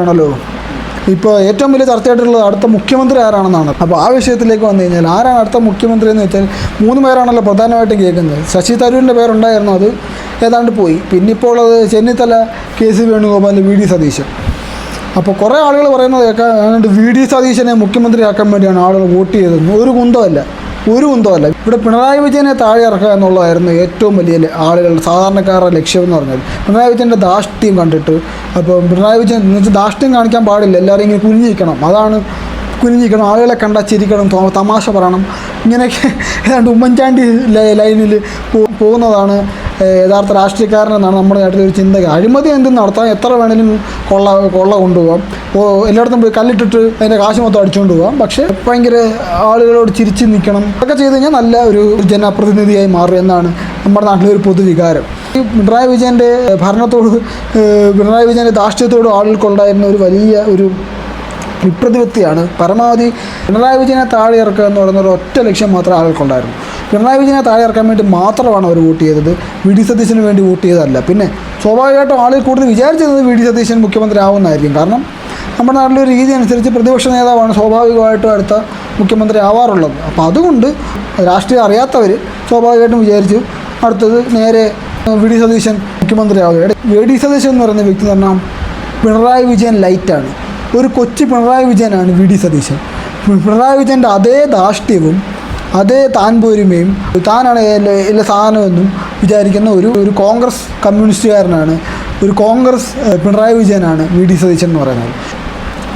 ആണല്ലോ ഇപ്പോൾ ഏറ്റവും വലിയ ചർച്ചയായിട്ടുള്ളത് അടുത്ത മുഖ്യമന്ത്രി ആരാണെന്നാണ്. അപ്പോൾ ആ വിഷയത്തിലേക്ക് വന്നു കഴിഞ്ഞാൽ ആരാണ് അടുത്ത മുഖ്യമന്ത്രി എന്ന് വെച്ചാൽ 3 പേരാണല്ലോ പ്രധാനമായിട്ടും കേൾക്കുന്നത്. ശശി തരൂരിൻ്റെ പേരുണ്ടായിരുന്നു, അത് ഏതാണ്ട് പോയി. പിന്നെ ഇപ്പോൾ ഉള്ളത് ചെന്നിത്തല, KC വേണുഗോപാൽ, VD സതീശൻ. അപ്പോൾ കുറേ ആളുകൾ പറയുന്നത് കേൾക്കാൻ VD സതീശനെ മുഖ്യമന്ത്രിയാക്കാൻ വേണ്ടിയാണ് ആളുകൾ വോട്ട് ചെയ്തതെന്ന്. ഒരു കുന്തമല്ല. ഇവിടെ പിണറായി വിജയനെ താഴെ ഇറക്കുക എന്നുള്ളതായിരുന്നു ഏറ്റവും വലിയ ആളുകളുടെ സാധാരണക്കാരുടെ ലക്ഷ്യം എന്ന് പറഞ്ഞാൽ. പിണറായി വിജയൻ്റെ ധാർഷ്ട്യം കണ്ടിട്ട്, അപ്പോൾ പിണറായി വിജയൻ എന്ന് വെച്ചാൽ ധാർഷ്ട്യം കാണിക്കാൻ പാടില്ല, എല്ലാവരും ഇങ്ങനെ കുനിഞ്ഞിരിക്കണം, കുനിഞ്ഞിരിക്കണം, ആളുകളെ കണ്ടാൽ ചിരിക്കണം, തമാശ പറയണം, ഇങ്ങനെയൊക്കെ ഏതാണ്ട് ഉമ്മൻചാണ്ടി ലൈനിൽ പോകുന്നതാണ് യഥാർത്ഥ രാഷ്ട്രീയക്കാരനെന്നാണ് നമ്മുടെ നാട്ടിൽ ഒരു ചിന്ത. അഴിമതി എന്തും നടത്താൻ എത്ര വേണേലും കൊള്ള കൊണ്ടുപോകാം, എല്ലായിടത്തും പോയി കല്ലിട്ടിട്ട് അതിൻ്റെ കാശ് മൊത്തം അടിച്ചുകൊണ്ട് പോകാം. പക്ഷേ ഭയങ്കര ആളുകളോട് ചിരിച്ച് നിൽക്കണം, അതൊക്കെ ചെയ്ത് കഴിഞ്ഞാൽ നല്ല ഒരു ജനപ്രതിനിധിയായി മാറും എന്നാണ് നമ്മുടെ നാട്ടിലൊരു പൊതുവികാരം. ഈ പിണറായി വിജയൻ്റെ ഭരണത്തോട്, പിണറായി വിജയൻ്റെ ധാർഷ്ട്യത്തോട് ആളുകൾക്കുണ്ടായിരുന്ന ഒരു വലിയ ഒരു വിപ്രതിപത്തിയാണ് പരമാവധി പിണറായി വിജയനെ താഴെ ഇറക്കുക എന്ന് പറയുന്ന ഒരു ഒറ്റ ലക്ഷ്യം മാത്രമേ ആളുകൾക്കുണ്ടായിരുന്നു. പിണറായി വിജയനെ താഴെ ഇറക്കാൻ വേണ്ടി മാത്രമാണ് അവർ വോട്ട് ചെയ്തത്, VD സതീശന് വേണ്ടി വോട്ട് ചെയ്തതല്ല. പിന്നെ സ്വാഭാവികമായിട്ടും ആളുകൾ കൂടുതൽ വിചാരിച്ചിരുന്നത് VD സതീശൻ മുഖ്യമന്ത്രി ആവുമെന്നായിരിക്കും. കാരണം നമ്മുടെ നാട്ടിലൊരു രീതി അനുസരിച്ച് പ്രതിപക്ഷ നേതാവാണ് സ്വാഭാവികമായിട്ടും അടുത്ത മുഖ്യമന്ത്രി ആവാറുള്ളത്. അപ്പോൾ അതുകൊണ്ട് രാഷ്ട്രീയം അറിയാത്തവർ സ്വാഭാവികമായിട്ടും വിചാരിച്ചു അടുത്തത് നേരെ VD സതീശൻ മുഖ്യമന്ത്രി ആവുക. VD സതീശൻ എന്ന് പറയുന്ന വ്യക്തി എന്ന് പറഞ്ഞാൽ പിണറായി വിജയൻ ലൈറ്റാണ്. ഒരു കൊച്ചു പിണറായി വിജയനാണ് VD സതീശൻ. പിണറായി വിജയൻ്റെ അതേ ധാർഷ്ട്യവും അതേ താൻ പോരുമയും താനാണ് എല്ലാ സാധനമെന്നും വിചാരിക്കുന്ന ഒരു കോൺഗ്രസ് കമ്മ്യൂണിസ്റ്റുകാരനാണ്, ഒരു കോൺഗ്രസ് പിണറായി വിജയനാണ് VD സതീശൻ എന്ന് പറയുന്നത്.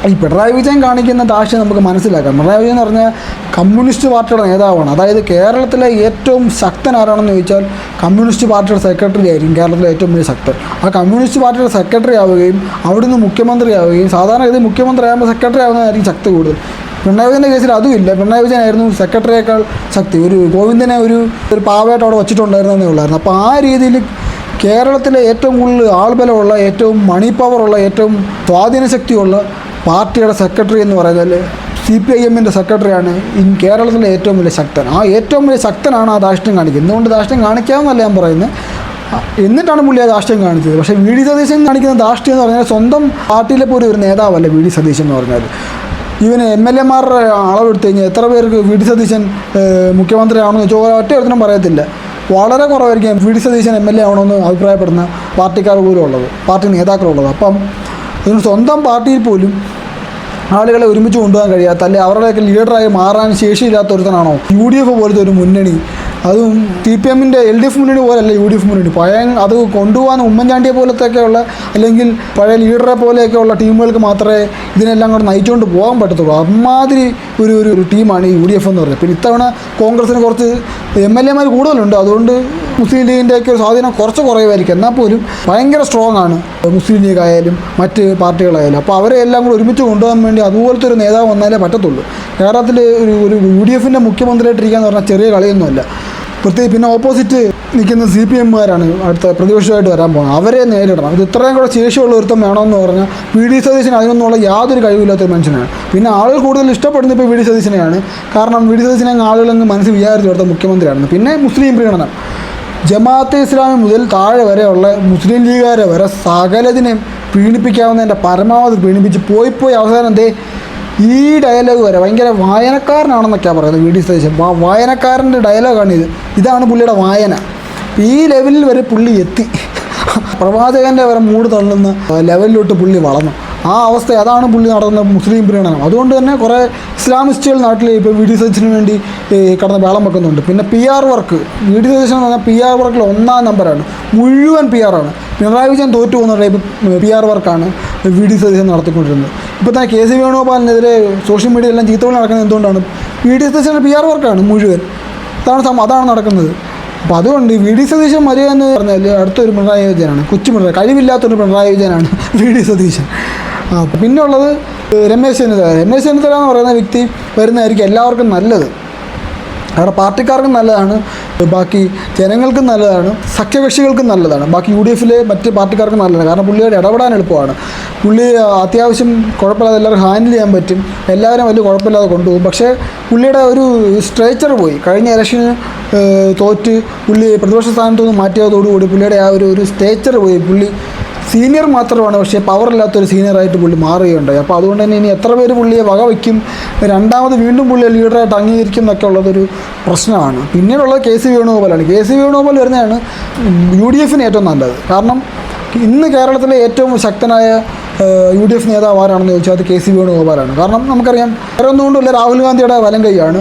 ഈ പിണറായി വിജയൻ കാണിക്കുന്ന ധാർഷ്ട്യം നമുക്ക് മനസ്സിലാക്കാം. പിണറായി വിജയൻ എന്ന് പറഞ്ഞാൽ കമ്മ്യൂണിസ്റ്റ് പാർട്ടിയുടെ നേതാവാണ്. അതായത് കേരളത്തിലെ ഏറ്റവും ശക്തൻ ആരാണെന്ന് ചോദിച്ചാൽ കമ്മ്യൂണിസ്റ്റ് പാർട്ടിയുടെ സെക്രട്ടറി ആയിരിക്കും കേരളത്തിലെ ഏറ്റവും വലിയ ശക്തൻ. ആ കമ്മ്യൂണിസ്റ്റ് പാർട്ടിയുടെ സെക്രട്ടറി ആവുകയും അവിടുന്ന് മുഖ്യമന്ത്രി ആവുകയും, സാധാരണ ഇത് മുഖ്യമന്ത്രി ആകുമ്പോൾ സെക്രട്ടറി ആവുന്നതായിരിക്കും ശക്തി കൂടുതൽ. പിണറായി വിജയൻ്റെ കേസിൽ അതുമില്ല. പിണറായി വിജയനായിരുന്നു സെക്രട്ടറിയേക്കാൾ ശക്തി. ഒരു ഗോവിന്ദനെ ഒരു പാവയായിട്ട് അവിടെ വച്ചിട്ടുണ്ടായിരുന്നതേ ഉള്ളായിരുന്നു. അപ്പോൾ ആ രീതിയിൽ കേരളത്തിലെ ഏറ്റവും കൂടുതൽ ആൾബലമുള്ള, ഏറ്റവും മണി പവറുള്ള, ഏറ്റവും സ്വാധീനശക്തിയുള്ള പാർട്ടിയുടെ സെക്രട്ടറി എന്ന് പറഞ്ഞാൽ CPIMൻ്റെ സെക്രട്ടറിയാണ് കേരളത്തിലെ ഏറ്റവും വലിയ ശക്തൻ. ആ ഏറ്റവും വലിയ ശക്തനാണ് ആ ധാർഷ്ട്യം കാണിക്കുന്നത്. എന്തുകൊണ്ട് ധാർഷ്ട്യം കാണിക്കാമെന്നല്ല ഞാൻ പറയുന്നത്, എന്നിട്ടാണ് പുള്ളി ആ ധാർഷ്ട്യം കാണിച്ചത്. പക്ഷേ VD സതീശൻ കാണിക്കുന്ന ധാർഷ്ട്യം എന്ന് പറഞ്ഞാൽ സ്വന്തം പാർട്ടിയിലെ പോലും ഒരു നേതാവല്ല VD സതീശൻ എന്ന് പറഞ്ഞാൽ. ഇവന് MLA-മാരുടെ അളവെടുത്ത് കഴിഞ്ഞാൽ എത്ര പേർക്ക് VD സതീശൻ മുഖ്യമന്ത്രി ആവണമെന്ന് വെച്ചാൽ ഒറ്റ ഒരുത്തനും പറയത്തില്ല. വളരെ കുറവായിരിക്കും VD സതീശൻ MLA ആവണമെന്ന് അഭിപ്രായപ്പെടുന്ന പാർട്ടിക്കാർ പോലും ഉള്ളത്, പാർട്ടി നേതാക്കളുള്ളത്. അപ്പം അതിന് സ്വന്തം പാർട്ടിയിൽ പോലും ആളുകളെ ഒരുമിച്ച് കൊണ്ടുപോകാൻ കഴിയാത്ത, അല്ലെ അവരുടെയൊക്കെ ലീഡറായി മാറാൻ ശേഷിയില്ലാത്ത ഒരുത്തനാണോ UDF പോലത്തെ ഒരു മുന്നണി? അതും CPMൻ്റെ LDF മുന്നണി പോലല്ല UDF മുന്നണി. അത് കൊണ്ടുപോകാൻ ഉമ്മൻചാണ്ടിയെ പോലത്തെയൊക്കെയുള്ള, അല്ലെങ്കിൽ പഴയ ലീഡറെ പോലെയൊക്കെയുള്ള ടീമുകൾക്ക് മാത്രമേ ഇതിനെല്ലാം കൂടെ നയിച്ചുകൊണ്ട് പോകാൻ പറ്റത്തുള്ളൂ. അമ്മാതിരി ഒരു ടീമാണ് ഈ UDF എന്ന് പറയുന്നത്. പിന്നെ ഇത്തവണ കോൺഗ്രസ്സിന് കുറച്ച് MLA-മാർ കൂടുതലുണ്ട്, അതുകൊണ്ട് മുസ്ലിം ലീഗിൻ്റെയൊക്കെ സ്വാധീനം കുറച്ച് കുറയുമായിരിക്കും. എന്നാൽ പോലും ഭയങ്കര സ്ട്രോങ് ആണ് മുസ്ലിം ലീഗ് ആയാലും മറ്റ് പാർട്ടികളായാലും. അപ്പോൾ അവരെ എല്ലാം കൂടെ ഒരുമിച്ച് കൊണ്ടുപോകാൻ വേണ്ടി അതുപോലത്തെ ഒരു നേതാവ് വന്നാലേ പറ്റത്തുള്ളൂ. കേരളത്തിൽ ഒരു UDFൻ്റെ മുഖ്യമന്ത്രിയായിട്ടിരിക്കുകയെന്ന് പറഞ്ഞാൽ ചെറിയ കളിയൊന്നുമല്ല. പ്രത്യേകിച്ച് പിന്നെ ഓപ്പോസിറ്റ് നിൽക്കുന്ന CPM-കാരാണ് അടുത്ത പ്രതിപക്ഷമായിട്ട് വരാൻ പോകുന്നത്. അവരെ നേരിടണം. ഇത് ഇത്രയും കൂടെ ശേഷിയുള്ള ഒരുത്തം വേണമെന്ന് പറഞ്ഞാൽ VD സതീശൻ അതിനൊന്നുള്ള യാതൊരു കഴിവില്ലാത്തൊരു മനുഷ്യനാണ്. പിന്നെ ആളുകൾ കൂടുതൽ ഇഷ്ടപ്പെടുന്നത് ഇപ്പോൾ VD സതീശനെയാണ്. കാരണം VD സതീശനെ ആളുകളങ്ങ് മനസ്സിൽ വിചാരിച്ചു കൊടുത്ത മുഖ്യമന്ത്രിയാണ്. പിന്നെ മുസ്ലിം പ്രീണനം, ജമാഅത്തെ ഇസ്ലാമി മുതൽ താഴെ വരെയുള്ള മുസ്ലിം ലീഗുകാരെ വരെ സകലതിനെ പീഡിപ്പിക്കാവുന്നതിൻ്റെ പരമാവധി പീഡിപ്പിച്ച് പോയി അവസാനം ഈ ഡയലോഗ് വരെ ഭയങ്കര വായനക്കാരനാണെന്നൊക്കെയാണ് പറയുന്നത് VD സതീശൻ. വായനക്കാരൻ്റെ ഡയലോഗാണ് ഇതാണ് പുള്ളിയുടെ വായന. ഈ ലെവലിൽ വരെ പുള്ളി എത്തി. പ്രവാചകൻ്റെ വരെ മൂട് തള്ളുന്ന ലെവലിലോട്ട് പുള്ളി വളർന്നു. ആ അവസ്ഥ, അതാണ് പുള്ളി നടത്തുന്ന മുസ്ലിം പ്രീണനം. അതുകൊണ്ട് തന്നെ കുറേ ഇസ്ലാമിസ്റ്റുകൾ നാട്ടിൽ ഇപ്പോൾ VD സതീശന് വേണ്ടി കടന്ന് വേളം വെക്കുന്നുണ്ട്. പിന്നെ PR വർക്ക്, VD സതീശൻ എന്ന് പറഞ്ഞാൽ PR വർക്കിൽ 1ാം നമ്പറാണ്. മുഴുവൻ PR ആണ്. പിണറായി വിജയൻ തോറ്റു പോകുന്ന ടൈപ്പ് PR വർക്കാണ് VD സതീശൻ നടത്തിക്കൊണ്ടിരുന്നത്. ഇപ്പോൾ തന്നെ KC വേണുഗോപാലിനെതിരെ സോഷ്യൽ മീഡിയയിലെല്ലാം ചീത്തവിളി നടക്കുന്നത് എന്തുകൊണ്ടാണ്? VD സതീശൻ്റെ PR വർക്കാണ് മുഴുവൻ. അതാണ് നടക്കുന്നത്. അപ്പോൾ അതുകൊണ്ട് VD സതീശൻ മര്യാദ എന്ന് പറഞ്ഞാൽ അടുത്തൊരു പിണറായി വിജയനാണ്, കൊച്ചു പിണറായി, കഴിവില്ലാത്തൊരു പിണറായി വിജയനാണ് VD സതീശൻ. പിന്നെ ഉള്ളത് രമേശ് ചെന്നിത്തല എന്ന് പറയുന്ന വ്യക്തി വരുന്നതായിരിക്കും എല്ലാവർക്കും നല്ലത്. കാരണം പാർട്ടിക്കാർക്കും നല്ലതാണ്, ബാക്കി ജനങ്ങൾക്കും നല്ലതാണ്, സഖ്യകക്ഷികൾക്കും നല്ലതാണ്, ബാക്കി UDFലെ മറ്റ് പാർട്ടിക്കാർക്കും നല്ലതാണ്. കാരണം പുള്ളിയോട് ഇടപെടാൻ എളുപ്പമാണ്. പുള്ളി അത്യാവശ്യം കുഴപ്പമില്ലാതെ എല്ലാവർക്കും ഹാൻഡിൽ ചെയ്യാൻ പറ്റും, എല്ലാവരും വലിയ കുഴപ്പമില്ലാതെ കൊണ്ടുപോകും. പക്ഷേ പുള്ളിയുടെ ഒരു സ്ട്രേച്ചർ പോയി. കഴിഞ്ഞ ഇലക്ഷന് തോറ്റ് പുള്ളി പ്രതിപക്ഷ സ്ഥാനത്തു നിന്ന് മാറ്റിയതോടുകൂടി പുള്ളിയുടെ ആ ഒരു സ്റ്റേച്ചർ പോയി. പുള്ളി സീനിയർ മാത്രമാണ്, പക്ഷേ പവറില്ലാത്തൊരു സീനിയറായിട്ട് പുള്ളി മാറുകയുണ്ടായി. അപ്പോൾ അതുകൊണ്ട് തന്നെ ഇനി എത്ര പേര് പുള്ളിയെ വകവയ്ക്കും, രണ്ടാമത് വീണ്ടും പുള്ളിയെ ലീഡറായിട്ട് അംഗീകരിക്കും എന്നൊക്കെ ഉള്ളതൊരു പ്രശ്നമാണ്. പിന്നീടുള്ളത് കെ.സി. വേണുഗോപാലാണ്. കെ.സി. വേണുഗോപാൽ വരുന്നതാണ് UDF ഏറ്റവും നല്ലത്. കാരണം ഇന്ന് കേരളത്തിലെ ഏറ്റവും ശക്തനായ UDF നേതാവ് ആരാണെന്ന് ചോദിച്ചാൽ അത് കെ.സി. വേണുഗോപാലാണ്. കാരണം നമുക്കറിയാം, വേറെ ഒന്നുകൊണ്ടുമില്ല, രാഹുൽ ഗാന്ധിയുടെ വലം കൈയാണ്.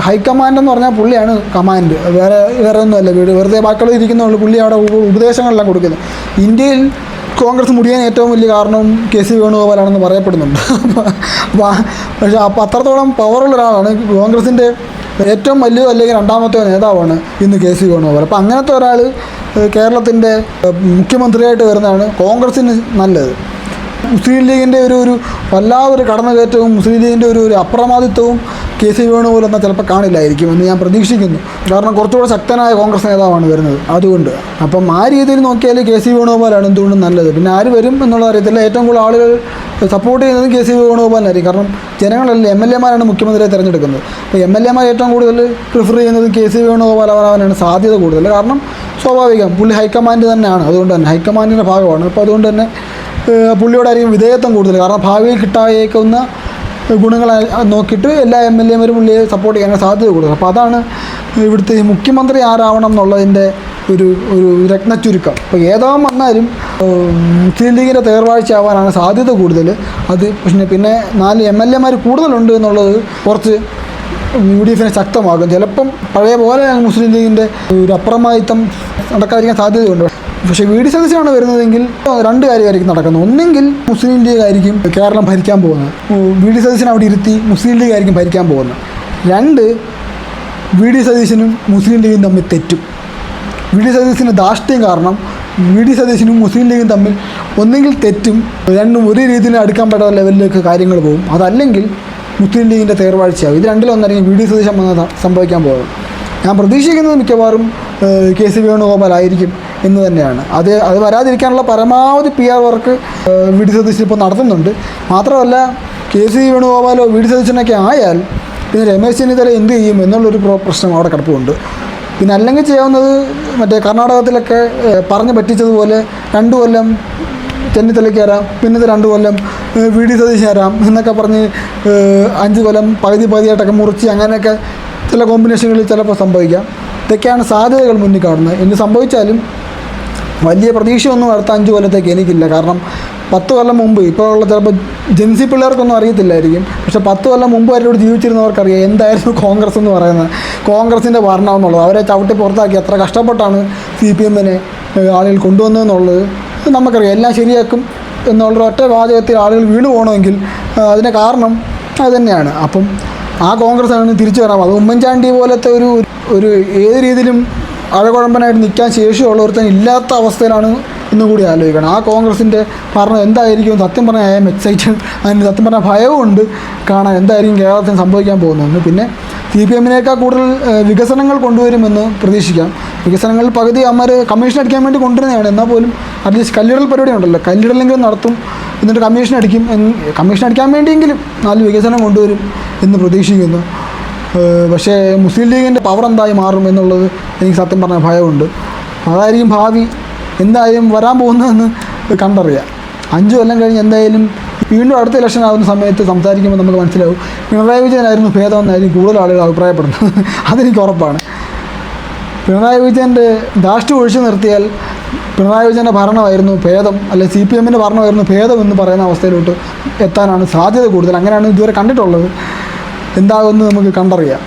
ഹൈക്കമാൻഡ് എന്ന് പറഞ്ഞാൽ പുള്ളിയാണ് കമാൻഡ്, വേറെ ഒന്നുമല്ല. വെറുതെ ബാക്കിയുള്ള ഇരിക്കുന്നുള്ളൂ, പുള്ളി അവിടെ ഉപദേശങ്ങളെല്ലാം കൊടുക്കുന്നത്. ഇന്ത്യയിൽ കോൺഗ്രസ് മുടിയാൻ ഏറ്റവും വലിയ കാരണം കെ.സി. വേണുഗോപാലാണെന്ന് പറയപ്പെടുന്നുണ്ട്. പക്ഷേ അപ്പോൾ അത്രത്തോളം പവറുള്ള ഒരാളാണ്. കോൺഗ്രസിൻ്റെ ഏറ്റവും വലിയ അല്ലെങ്കിൽ രണ്ടാമത്തെ നേതാവാണ് ഇന്ന് കെ.സി. വേണുഗോപാൽ. അപ്പോൾ അങ്ങനത്തെ ഒരാൾ കേരളത്തിൻ്റെ മുഖ്യമന്ത്രിയായിട്ട് വരുന്നതാണ് കോൺഗ്രസ്സിന് നല്ലത്. മുസ്ലിം ലീഗിൻ്റെ ഒരു വല്ലാതൊരു കടന്നുകയറ്റവും മുസ്ലിം ലീഗിൻ്റെ ഒരു അപ്രമാദിത്വവും കെ.സി. വേണുഗോപാൽ എന്നാൽ ചിലപ്പോൾ കാണില്ലായിരിക്കും എന്ന് ഞാൻ പ്രതീക്ഷിക്കുന്നു. കാരണം കുറച്ചുകൂടെ ശക്തനായ കോൺഗ്രസ് നേതാവാണ് വരുന്നത്. അതുകൊണ്ട് അപ്പം ആ രീതിയിൽ നോക്കിയാൽ കെ.സി. വേണുഗോപാലാണ് എന്തുകൊണ്ടും നല്ലത്. പിന്നെ ആര് വരും എന്നുള്ളത് അറിയത്തില്ല. ഏറ്റവും കൂടുതൽ ആളുകൾ സപ്പോർട്ട് ചെയ്യുന്നത് കെ.സി. വേണുഗോപാലിനായിരിക്കും. കാരണം ജനങ്ങളല്ലേ, MLA-മാരാണ് മുഖ്യമന്ത്രിയെ തിരഞ്ഞെടുക്കുന്നത്. അപ്പോൾ MLA-മാർ ഏറ്റവും കൂടുതൽ പ്രിഫർ ചെയ്യുന്നത് കെ.സി. വേണുഗോപാലാവാനാണ് സാധ്യത കൂടുതൽ. കാരണം സ്വാഭാവികം, പുള്ളി ഹൈക്കമാൻഡ് തന്നെയാണ്. അതുകൊണ്ട് തന്നെ ഹൈക്കമാൻഡിൻ്റെ ഭാഗമാണ്. അപ്പോൾ അതുകൊണ്ട് തന്നെ പുള്ളിയോടായിരിക്കും വിധേയത്വം കൂടുതൽ. കാരണം ഭാവിയിൽ കിട്ടായേക്കുന്ന ഗുണങ്ങൾ നോക്കിയിട്ട് എല്ലാ MLA-മാരും പുള്ളിയെ സപ്പോർട്ട് ചെയ്യാൻ സാധ്യത കൂടുതൽ. അപ്പോൾ അതാണ് ഇവിടുത്തെ മുഖ്യമന്ത്രി ആരാവണം എന്നുള്ളതിൻ്റെ ഒരു രത്നച്ചുരുക്കം. അപ്പോൾ ഏതാവും വന്നാലും മുസ്ലിം ലീഗിൻ്റെ തേർവാഴ്ച ആവാനാണ് സാധ്യത കൂടുതൽ. അത് പിന്നെ 4 MLA-മാർ കൂടുതലുണ്ട് എന്നുള്ളത് കുറച്ച് UDF ശക്തമാകും. ചിലപ്പം പഴയ പോലെ മുസ്ലിം ലീഗിൻ്റെ ഒരു അപ്രമാദിത്വം നടക്കാതിരിക്കാൻ സാധ്യതയുണ്ട്. പക്ഷേ VD സതീശനാണ് വരുന്നതെങ്കിൽ രണ്ട് കാര്യമായിരിക്കും നടക്കുന്നത്. ഒന്നെങ്കിൽ മുസ്ലിം ലീഗ് ആയിരിക്കും കേരളം ഭരിക്കാൻ പോകുന്നത്, VD സതീശൻ അവിടെ ഇരുത്തി മുസ്ലിം ലീഗ് ആയിരിക്കും ഭരിക്കാൻ പോകുന്നത്. 2, VD സതീശനും മുസ്ലിം ലീഗും തമ്മിൽ തെറ്റും. VD സതീശന് ധാർഷ്ട്യം കാരണം VD സതീശനും മുസ്ലിം ലീഗും തമ്മിൽ ഒന്നെങ്കിൽ തെറ്റും, രണ്ടും ഒരേ രീതിയിൽ അടുക്കാൻ പറ്റാത്ത ലെവലിലേക്ക് കാര്യങ്ങൾ പോകും. അതല്ലെങ്കിൽ മുസ്ലിം ലീഗിൻ്റെ തേർവാഴ്ചയാവും. ഇത് രണ്ടിലൊന്നായിരിക്കും VD സതീശൻ വന്ന് സംഭവിക്കാൻ പോകുന്നത്. ഞാൻ പ്രതീക്ഷിക്കുന്നത് മിക്കവാറും കെ.സി. വേണുഗോപാലായിരിക്കും എന്ന് തന്നെയാണ്. അത് വരാതിരിക്കാനുള്ള പരമാവധി PR വർക്ക് VD സതീശൻ ഇപ്പോൾ നടത്തുന്നുണ്ട്. മാത്രമല്ല കെ.സി. വേണുഗോപാലോ VD സതീശനൊക്കെ ആയാൽ പിന്നെ രമേശ് ചെന്നിത്തല എന്ത് ചെയ്യും എന്നുള്ളൊരു പ്രശ്നം അവിടെ കിടപ്പുണ്ട്. പിന്നെ അല്ലെങ്കിൽ ചെയ്യാവുന്നത് മറ്റേ കർണാടകത്തിലൊക്കെ പറഞ്ഞ് പറ്റിച്ചതുപോലെ 2 കൊല്ലം ചെന്നിത്തലയ്ക്ക് തരാം, പിന്നത്തെ 2 കൊല്ലം VD സതീശൻ തരാം എന്നൊക്കെ പറഞ്ഞ് 5 കൊല്ലം പകുതിയായിട്ടൊക്കെ മുറിച്ച് അങ്ങനെയൊക്കെ ചില കോമ്പിനേഷനുകളിൽ ചിലപ്പോൾ സംഭവിക്കാം. ഇതൊക്കെയാണ് സാധ്യതകൾ മുന്നിൽ കാണുന്നത്. എന്ത് സംഭവിച്ചാലും വലിയ പ്രതീക്ഷയൊന്നും അടുത്ത 5 കൊല്ലത്തേക്ക് എനിക്കില്ല. കാരണം 10 കൊല്ലം മുമ്പ്, ഇപ്പോൾ ഉള്ള ചിലപ്പോൾ ജെൻസി പിള്ളേർക്കൊന്നും അറിയത്തില്ലായിരിക്കും, പക്ഷേ 10 കൊല്ലം മുമ്പ് അവരോട് ജീവിച്ചിരുന്നവർക്കറിയാം എന്തായിരുന്നു കോൺഗ്രസ് എന്ന് പറയുന്നത്, കോൺഗ്രസിൻ്റെ ഭരണം എന്നുള്ളത്. അവരെ ചവിട്ടി പുറത്താക്കി എത്ര കഷ്ടപ്പെട്ടാണ് CPM-നെ ആളുകൾ കൊണ്ടുവന്നതെന്നുള്ളത് നമുക്കറിയാം. എല്ലാം ശരിയാക്കും എന്നുള്ള ഒറ്റ വാചകത്തിൽ ആളുകൾ വീണു പോകണമെങ്കിൽ അതിന് കാരണം അതുതന്നെയാണ്. അപ്പം ആ കോൺഗ്രസ്സാണ് തിരിച്ചു വരാം. അത് ഉമ്മൻചാണ്ടി പോലത്തെ ഒരു ഏത് രീതിയിലും അഴകുഴമ്പനായിട്ട് നിൽക്കാൻ ശേഷിയുള്ളവർത്തൻ ഇല്ലാത്ത അവസ്ഥയിലാണ് എന്നും കൂടി ആലോചിക്കണം. ആ കോൺഗ്രസിൻ്റെ ഭരണം എന്തായിരിക്കും, സത്യം പറഞ്ഞാൽ ഐ എം എക്സൈറ്റഡ്. അതിന് സത്യം പറഞ്ഞാൽ ഭയവുമുണ്ട് കാണാൻ എന്തായിരിക്കും കേരളത്തിന് സംഭവിക്കാൻ പോകുന്നതെന്ന്. പിന്നെ CPM-നേക്കാൾ കൂടുതൽ വികസനങ്ങൾ കൊണ്ടുവരുമെന്ന് പ്രതീക്ഷിക്കാം. വികസനങ്ങളിൽ പകുതി അമ്മമാർ കമ്മീഷൻ അടിക്കാൻ വേണ്ടി കൊണ്ടുവരുന്നതാണ്. എന്നാൽ പോലും അറ്റ്ലീസ്റ്റ് കല്ലിടൽ പരിപാടി ഉണ്ടല്ലോ, കല്ലിടലെങ്കിലും നടത്തും, എന്നിട്ട് കമ്മീഷൻ അടിക്കും. കമ്മീഷൻ അടിക്കാൻ വേണ്ടിയെങ്കിലും 4 വികസനം കൊണ്ടുവരും എന്ന് പ്രതീക്ഷിക്കുന്നു. പക്ഷേ മുസ്ലിം ലീഗിൻ്റെ പവർ എന്തായി മാറും എന്നുള്ളത് എനിക്ക് സത്യം പറഞ്ഞാൽ ഭയമുണ്ട്. അതായിരിക്കും ഭാവി എന്തായാലും വരാൻ പോകുന്നതെന്ന് കണ്ടറിയാം. 5 കൊല്ലം കഴിഞ്ഞ് എന്തായാലും വീണ്ടും അടുത്ത ഇലക്ഷൻ ആകുന്ന സമയത്ത് സംസാരിക്കുമ്പോൾ നമുക്ക് മനസ്സിലാവും പിണറായി വിജയനായിരുന്നു ഭേദമെന്നായിരിക്കും കൂടുതൽ ആളുകൾ അഭിപ്രായപ്പെടുന്നത്. അതെനിക്ക് ഉറപ്പാണ്. പിണറായി വിജയൻ്റെ ധാർഷ്ട്യം ഒഴിച്ചു നിർത്തിയാൽ പിണറായി വിജയൻ്റെ ഭരണമായിരുന്നു ഭേദം, അല്ലെങ്കിൽ CPM-ൻ്റെ ഭരണമായിരുന്നു ഭേദം എന്ന് പറയുന്ന അവസ്ഥയിലോട്ട് എത്താനാണ് സാധ്യത കൂടുതൽ. അങ്ങനെയാണ് ഇതുവരെ കണ്ടിട്ടുള്ളത്. എന്താകുമെന്ന് നമുക്ക് കണ്ടറിയാം.